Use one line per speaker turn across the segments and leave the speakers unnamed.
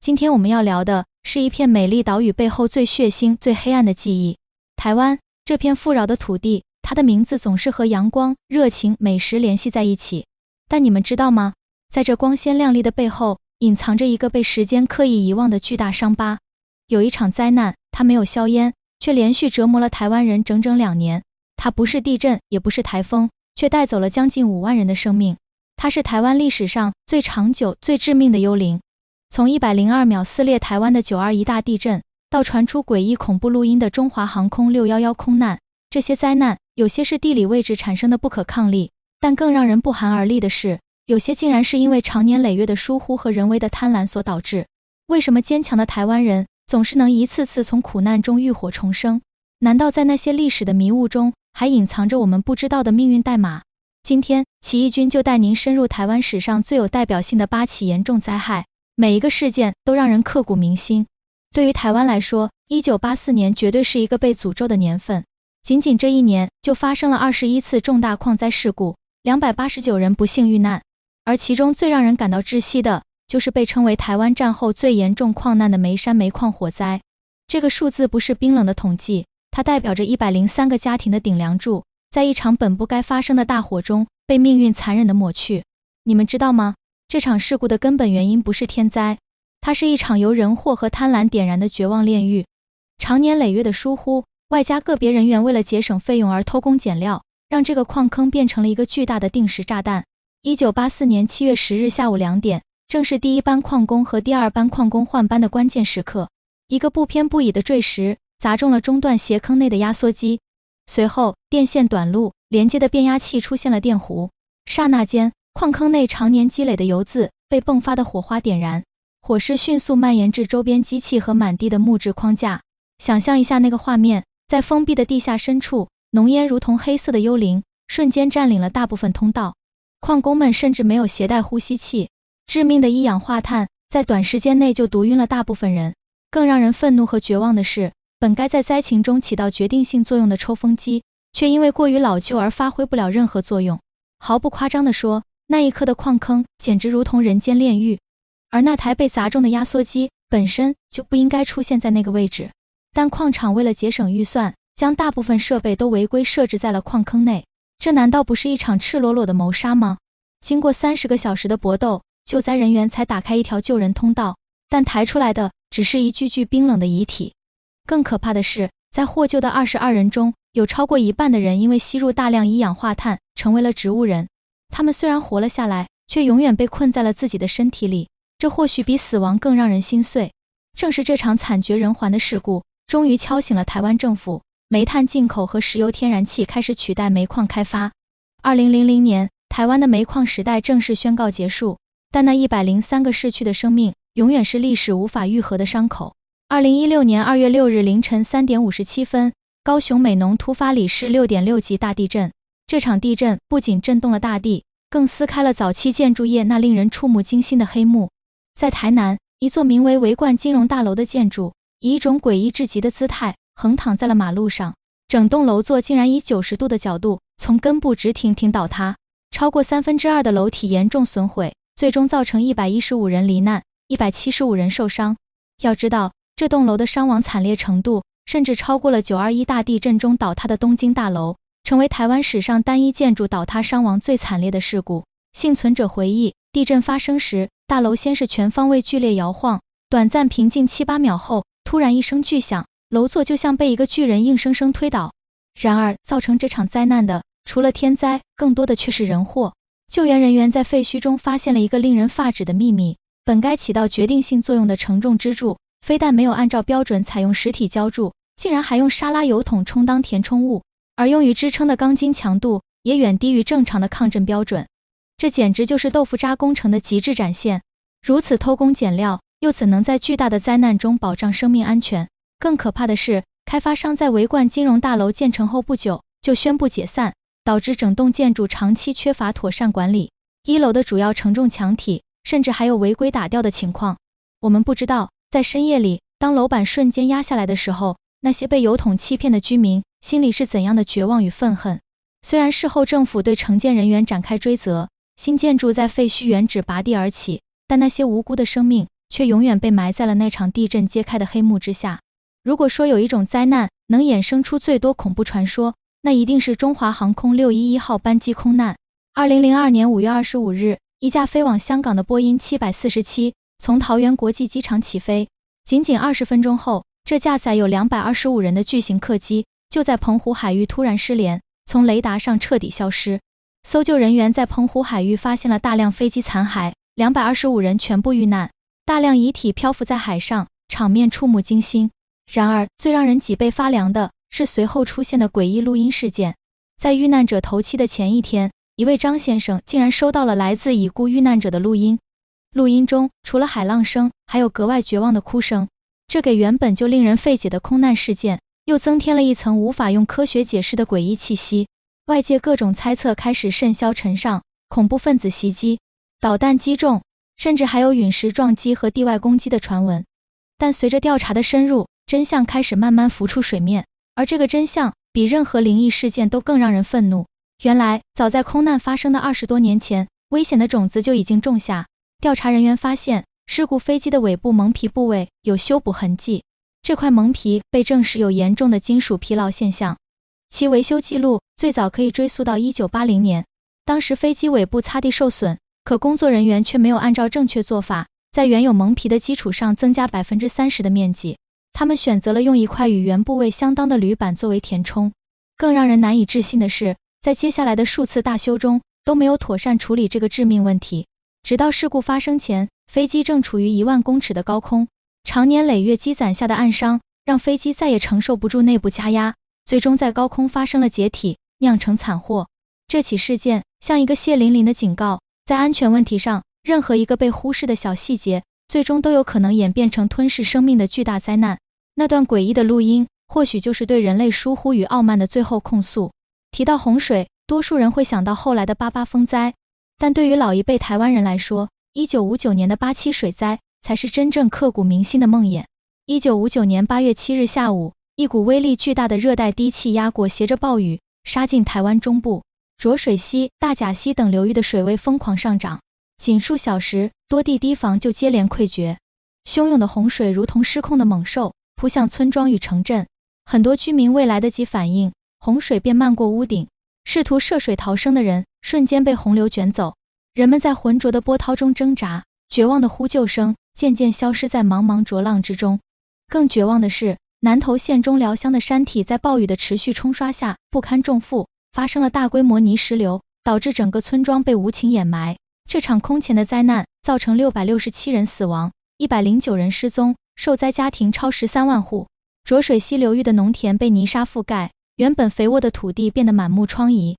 今天我们要聊的是一片美丽岛屿背后最血腥、最黑暗的记忆——台湾。这片富饶的土地，它的名字总是和阳光、热情、美食联系在一起。但你们知道吗？在这光鲜亮丽的背后，隐藏着一个被时间刻意遗忘的巨大伤疤。有一场灾难，它没有硝烟，却连续折磨了台湾人整整2年。它不是地震，也不是台风，却带走了将近5万人的生命。它是台湾历史上最长久、最致命的幽灵。从102秒撕裂台湾的921大地震，到传出诡异恐怖录音的中华航空611空难，这些灾难有些是地理位置产生的不可抗力，但更让人不寒而栗的是，有些竟然是因为长年累月的疏忽和人为的贪婪所导致。为什么坚强的台湾人总是能一次次从苦难中浴火重生？难道在那些历史的迷雾中，还隐藏着我们不知道的命运代码？今天，起义军就带您深入台湾史上最有代表性的8起严重灾害，每一个事件都让人刻骨铭心。对于台湾来说，1984年绝对是一个被诅咒的年份。仅仅这一年，就发生了21次重大矿灾事故，289人不幸遇难。而其中最让人感到窒息的，就是被称为台湾战后最严重矿难的梅山煤矿火灾。这个数字不是冰冷的统计，它代表着103个家庭的顶梁柱，在一场本不该发生的大火中，被命运残忍地抹去。你们知道吗？这场事故的根本原因不是天灾，它是一场由人祸和贪婪点燃的绝望炼狱。长年累月的疏忽，外加个别人员为了节省费用而偷工减料，让这个矿坑变成了一个巨大的定时炸弹。1984年7月10日下午2点，正是第一班矿工和第二班矿工换班的关键时刻。一个不偏不倚的坠石砸中了中段斜坑内的压缩机，随后电线短路，连接的变压器出现了电弧。刹那间，矿坑内常年积累的油渍被迸发的火花点燃，火势迅速蔓延至周边机器和满地的木质框架。想象一下那个画面，在封闭的地下深处，浓烟如同黑色的幽灵，瞬间占领了大部分通道。矿工们甚至没有携带呼吸器，致命的一氧化碳在短时间内就毒晕了大部分人。更让人愤怒和绝望的是，本该在灾情中起到决定性作用的抽风机，却因为过于老旧而发挥不了任何作用。毫不夸张地说，那一刻的矿坑简直如同人间炼狱。而那台被砸中的压缩机本身就不应该出现在那个位置，但矿场为了节省预算，将大部分设备都违规设置在了矿坑内。这难道不是一场赤裸裸的谋杀吗？经过30个小时的搏斗，救灾人员才打开一条救人通道，但抬出来的只是一具具冰冷的遗体。更可怕的是，在获救的22人中，有超过一半的人因为吸入大量一氧化碳，成为了植物人。他们虽然活了下来，却永远被困在了自己的身体里，这或许比死亡更让人心碎。正是这场惨绝人寰的事故，终于敲醒了台湾政府，煤炭进口和石油天然气开始取代煤矿开发。2000年，台湾的煤矿时代正式宣告结束，但那103个逝去的生命，永远是历史无法愈合的伤口。2016年2月6日凌晨3点57分，高雄美浓突发里氏 6.6 级大地震。这场地震不仅震动了大地，更撕开了早期建筑业那令人触目惊心的黑幕。在台南，一座名为维冠金融大楼的建筑，以一种诡异至极的姿态横躺在了马路上，整栋楼座竟然以90度的角度从根部直挺倒塌，超过2/3的楼体严重损毁，最终造成115人罹难，175人受伤。要知道，这栋楼的伤亡惨烈程度甚至超过了921大地震中倒塌的东京大楼，成为台湾史上单一建筑倒塌伤亡最惨烈的事故。幸存者回忆，地震发生时，大楼先是全方位剧烈摇晃，短暂平静7-8秒后，突然一声巨响，楼座就像被一个巨人硬生生推倒。然而，造成这场灾难的，除了天灾，更多的却是人祸。救援人员在废墟中发现了一个令人发指的秘密，本该起到决定性作用的承重支柱，非但没有按照标准采用实体浇筑，竟然还用沙拉油桶充当填充物，而用于支撑的钢筋强度也远低于正常的抗震标准。这简直就是豆腐渣工程的极致展现。如此偷工减料，又怎能在巨大的灾难中保障生命安全？更可怕的是，开发商在维冠金融大楼建成后不久就宣布解散，导致整栋建筑长期缺乏妥善管理。1楼的主要承重墙体甚至还有违规打掉的情况。我们不知道，在深夜里，当楼板瞬间压下来的时候，那些被油桶欺骗的居民心里是怎样的绝望与愤恨。虽然事后政府对承建人员展开追责，新建筑在废墟原址拔地而起，但那些无辜的生命却永远被埋在了那场地震揭开的黑幕之下。如果说有一种灾难能衍生出最多恐怖传说，那一定是中华航空611号班机空难。2002年5月25日，一架飞往香港的波音747从桃园国际机场起飞，仅仅20分钟后，这架载有225人的巨型客机就在澎湖海域突然失联，从雷达上彻底消失。搜救人员在澎湖海域发现了大量飞机残骸，225人全部遇难，大量遗体漂浮在海上，场面触目惊心。然而，最让人脊背发凉的是随后出现的诡异录音事件。在遇难者头七的前一天，一位张先生竟然收到了来自已故遇难者的录音。录音中除了海浪声，还有格外绝望的哭声，这给原本就令人费解的空难事件又增添了一层无法用科学解释的诡异气息。外界各种猜测开始甚嚣尘上，恐怖分子袭击、导弹击中，甚至还有陨石撞击和地外攻击的传闻。但随着调查的深入，真相开始慢慢浮出水面，而这个真相比任何灵异事件都更让人愤怒。原来，早在空难发生的20多年前，危险的种子就已经种下。调查人员发现，事故飞机的尾部蒙皮部位有修补痕迹，这块蒙皮被证实有严重的金属疲劳现象，其维修记录最早可以追溯到1980年。当时飞机尾部擦地受损，可工作人员却没有按照正确做法，在原有蒙皮的基础上增加 30% 的面积。他们选择了用一块与原部位相当的铝板作为填充。更让人难以置信的是，在接下来的数次大修中都没有妥善处理这个致命问题。直到事故发生前，飞机正处于1万公尺的高空，长年累月积攒下的暗伤让飞机再也承受不住内部加压，最终在高空发生了解体，酿成惨祸。这起事件像一个血淋淋的警告，在安全问题上，任何一个被忽视的小细节最终都有可能演变成吞噬生命的巨大灾难。那段诡异的录音或许就是对人类疏忽与傲慢的最后控诉。提到洪水，多数人会想到后来的88风灾，但对于老一辈台湾人来说，1959年的87水灾才是真正刻骨铭心的梦魇。1959年8月7日下午，一股威力巨大的热带低气压裹挟着暴雨杀进台湾中部，浊水溪、大甲溪等流域的水位疯狂上涨，仅数小时，多地堤防就接连溃决，汹涌的洪水如同失控的猛兽扑向村庄与城镇，很多居民未来得及反应，洪水便漫过屋顶，试图涉水逃生的人瞬间被洪流卷走。人们在浑浊的波涛中挣扎，绝望的呼救声渐渐消失在茫茫浊浪之中。更绝望的是，南投县中寮乡的山体在暴雨的持续冲刷下不堪重负，发生了大规模泥石流，导致整个村庄被无情掩埋。这场空前的灾难造成667人死亡，109人失踪，受灾家庭超13万户。浊水溪流域的农田被泥沙覆盖，原本肥沃的土地变得满目疮痍。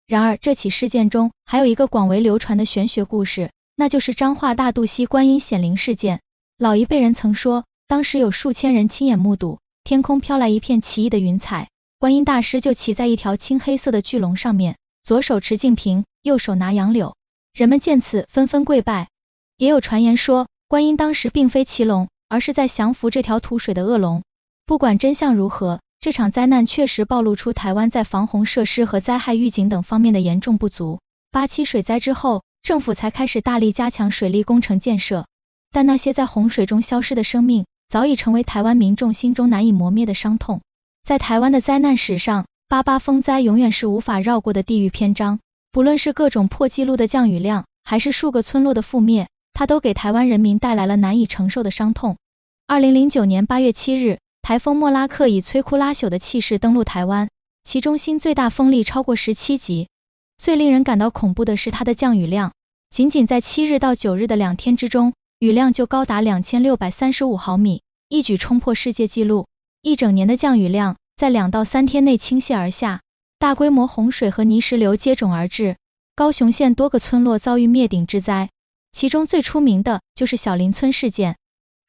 然而，这起事件中还有一个广为流传的玄学故事，那就是彰化大肚溪观音显灵事件。老一辈人曾说，当时有数千人亲眼目睹，天空飘来一片奇异的云彩，观音大师就骑在一条青黑色的巨龙上面，左手持净瓶，右手拿杨柳。人们见此纷纷跪拜。也有传言说，观音当时并非骑龙，而是在降服这条吐水的恶龙。不管真相如何，这场灾难确实暴露出台湾在防洪设施和灾害预警等方面的严重不足。87水灾之后，政府才开始大力加强水利工程建设，但那些在洪水中消失的生命早已成为台湾民众心中难以磨灭的伤痛。在台湾的灾难史上，88风灾永远是无法绕过的地狱篇章。不论是各种破纪录的降雨量，还是数个村落的覆灭，它都给台湾人民带来了难以承受的伤痛。2009年8月7日，台风莫拉克以摧枯拉朽的气势登陆台湾，其中心最大风力超过17级。最令人感到恐怖的是它的降雨量，仅仅在7日到9日的2天之中，雨量就高达2635毫米，一举冲破世界纪录。一整年的降雨量在2到3天内倾泻而下，大规模洪水和泥石流接踵而至，高雄县多个村落遭遇灭顶之灾，其中最出名的就是小林村事件。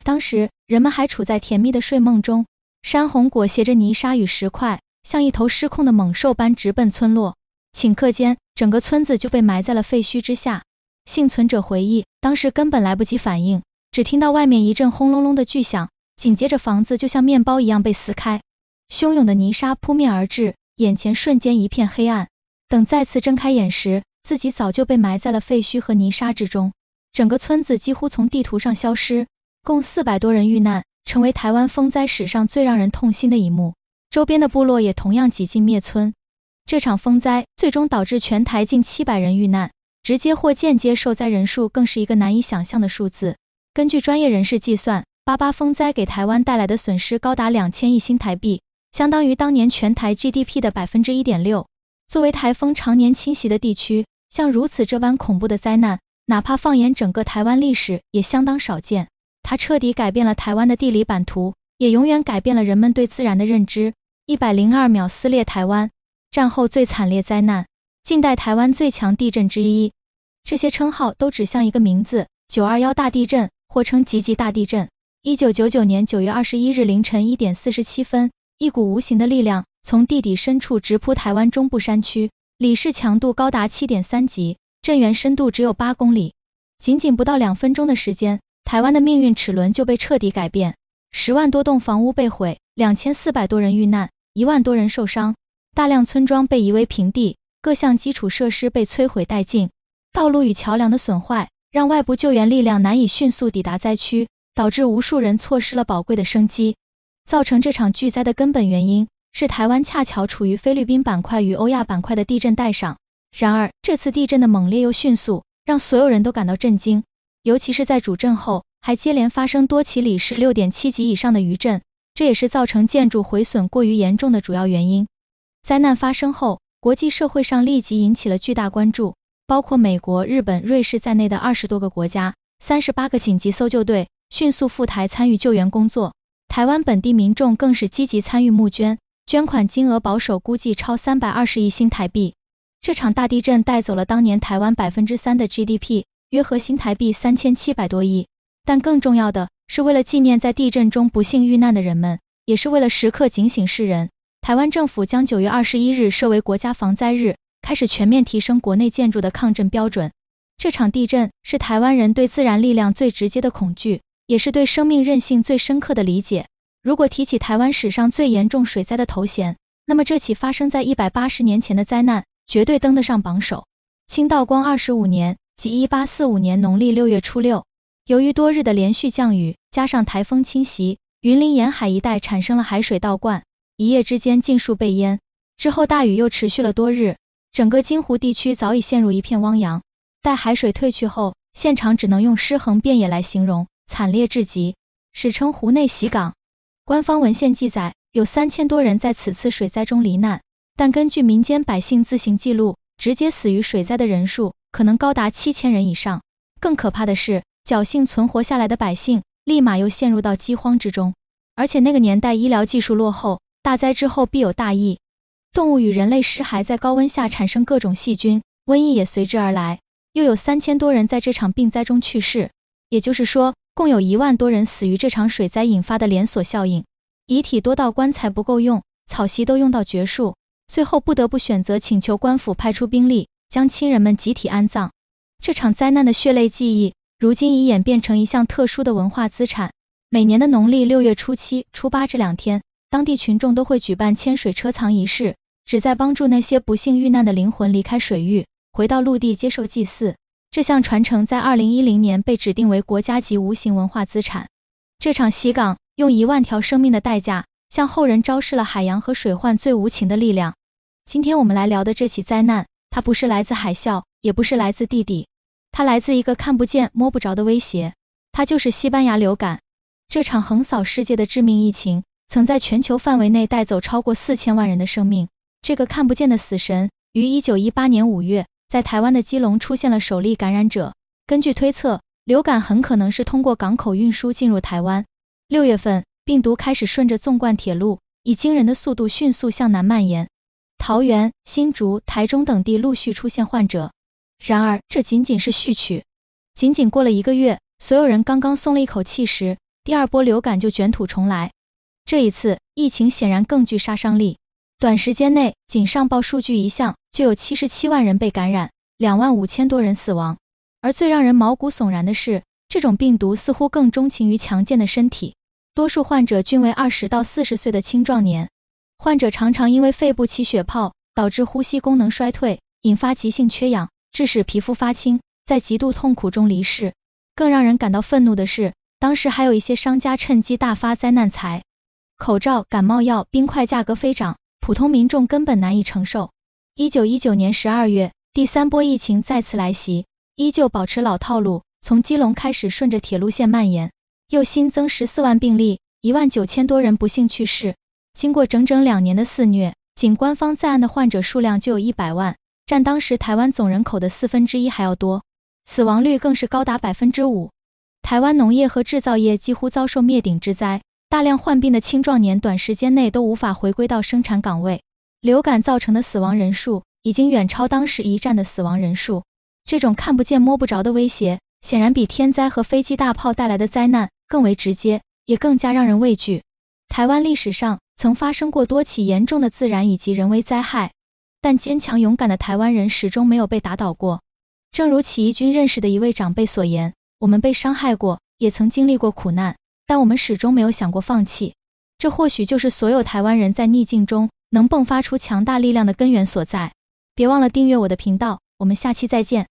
当时人们还处在甜蜜的睡梦中，山洪裹挟着泥沙与石块，像一头失控的猛兽般直奔村落。顷刻间，整个村子就被埋在了废墟之下。幸存者回忆，当时根本来不及反应，只听到外面一阵轰隆隆的巨响，紧接着房子就像面包一样被撕开，汹涌的泥沙扑面而至，眼前瞬间一片黑暗。等再次睁开眼时，自己早就被埋在了废墟和泥沙之中，整个村子几乎从地图上消失。共400多人遇难，成为台湾风灾史上最让人痛心的一幕。周边的部落也同样几近灭村。这场风灾最终导致全台近700人遇难，直接或间接受灾人数更是一个难以想象的数字。根据专业人士计算，88风灾给台湾带来的损失高达2000亿新台币，相当于当年全台 GDP 的 1.6%。作为台风常年侵袭的地区，像如此这般恐怖的灾难，哪怕放眼整个台湾历史也相当少见。它彻底改变了台湾的地理版图，也永远改变了人们对自然的认知。102秒撕裂台湾，战后最惨烈灾难，近代台湾最强地震之一。这些称号都指向一个名字：921大地震，或称集集大地震。1999年9月21日凌晨1点47分，一股无形的力量从地底深处直扑台湾中部山区，里氏强度高达 7.3 级，震源深度只有8公里。仅仅不到2分钟的时间，台湾的命运齿轮就被彻底改变，10万多栋房屋被毁，2400多人遇难，1万多人受伤，大量村庄被夷为平地，各项基础设施被摧毁殆尽，道路与桥梁的损坏让外部救援力量难以迅速抵达灾区，导致无数人错失了宝贵的生机。造成这场巨灾的根本原因是台湾恰巧处于菲律宾板块与欧亚板块的地震带上。然而，这次地震的猛烈又迅速，让所有人都感到震惊，尤其是在主震后，还接连发生多起里氏 6.7 级以上的余震，这也是造成建筑毁损过于严重的主要原因。灾难发生后，国际社会上立即引起了巨大关注，包括美国、日本、瑞士在内的20多个国家、38个紧急搜救队迅速赴台参与救援工作。台湾本地民众更是积极参与募捐，捐款金额保守估计超320亿新台币。这场大地震带走了当年台湾 3% 的 GDP， 约合新台币3700多亿。但更重要的是，为了纪念在地震中不幸遇难的人们，也是为了时刻警醒世人，台湾政府将9月21日设为国家防灾日，开始全面提升国内建筑的抗震标准。这场地震是台湾人对自然力量最直接的恐惧，也是对生命韧性最深刻的理解。如果提起台湾史上最严重水灾的头衔，那么这起发生在180年前的灾难绝对登得上榜首。清道光25年，即1845年农历6月初6，由于多日的连续降雨，加上台风侵袭，云林沿海一带产生了海水倒灌，一夜之间尽数被淹。之后大雨又持续了多日，整个金湖地区早已陷入一片汪洋。待海水退去后，现场只能用尸横遍野来形容，惨烈至极，史称湖内洗港。官方文献记载，有3000多人在此次水灾中罹难，但根据民间百姓自行记录，直接死于水灾的人数可能高达7000人以上。更可怕的是，侥幸存活下来的百姓立马又陷入到饥荒之中。而且那个年代医疗技术落后，大灾之后必有大疫，动物与人类尸骸在高温下产生各种细菌，瘟疫也随之而来。又有3000多人在这场病灾中去世，也就是说，共有1万多人死于这场水灾引发的连锁效应。遗体多到棺材不够用，草席都用到绝数，最后不得不选择请求官府派出兵力，将亲人们集体安葬。这场灾难的血泪记忆，如今已演变成一项特殊的文化资产。每年的农历6月初7、初8这2天，当地群众都会举办千水车藏仪式，旨在帮助那些不幸遇难的灵魂离开水域，回到陆地接受祭祀。这项传承在2010年被指定为国家级无形文化资产。这场洗港用1万条生命的代价，向后人昭示了海洋和水患最无情的力量。今天我们来聊的这起灾难，它不是来自海啸，也不是来自地底，它来自一个看不见摸不着的威胁，它就是西班牙流感。这场横扫世界的致命疫情，曾在全球范围内带走超过4000万人的生命。这个看不见的死神，于1918年5月，在台湾的基隆出现了首例感染者。根据推测，流感很可能是通过港口运输进入台湾。6月份，病毒开始顺着纵贯铁路，以惊人的速度迅速向南蔓延。桃园、新竹、台中等地陆续出现患者。然而，这仅仅是序曲。仅仅过了1个月，所有人刚刚松了一口气时，第2波流感就卷土重来。这一次，疫情显然更具杀伤力。短时间内，仅上报数据一项，就有77万人被感染，25000多人死亡。而最让人毛骨悚然的是，这种病毒似乎更钟情于强健的身体。多数患者均为20到40岁的青壮年。患者常常因为肺部起血泡，导致呼吸功能衰退，引发急性缺氧，致使皮肤发青，在极度痛苦中离世。更让人感到愤怒的是，当时还有一些商家趁机大发灾难财，口罩、感冒药、冰块价格飞涨，普通民众根本难以承受。1919年12月，第3波疫情再次来袭，依旧保持老套路，从基隆开始顺着铁路线蔓延，又新增14万病例，19000多人不幸去世。经过整整2年的肆虐，仅官方在案的患者数量就有100万，占当时台湾总人口的1/4还要多，死亡率更是高达5%。台湾农业和制造业几乎遭受灭顶之灾，大量患病的青壮年短时间内都无法回归到生产岗位。流感造成的死亡人数已经远超当时一战的死亡人数。这种看不见摸不着的威胁，显然比天灾和飞机大炮带来的灾难更为直接，也更加让人畏惧。台湾历史上曾发生过多起严重的自然以及人为灾害，但坚强勇敢的台湾人始终没有被打倒过。正如起义军认识的一位长辈所言，我们被伤害过，也曾经历过苦难，但我们始终没有想过放弃。这或许就是所有台湾人在逆境中能迸发出强大力量的根源所在。别忘了订阅我的频道，我们下期再见。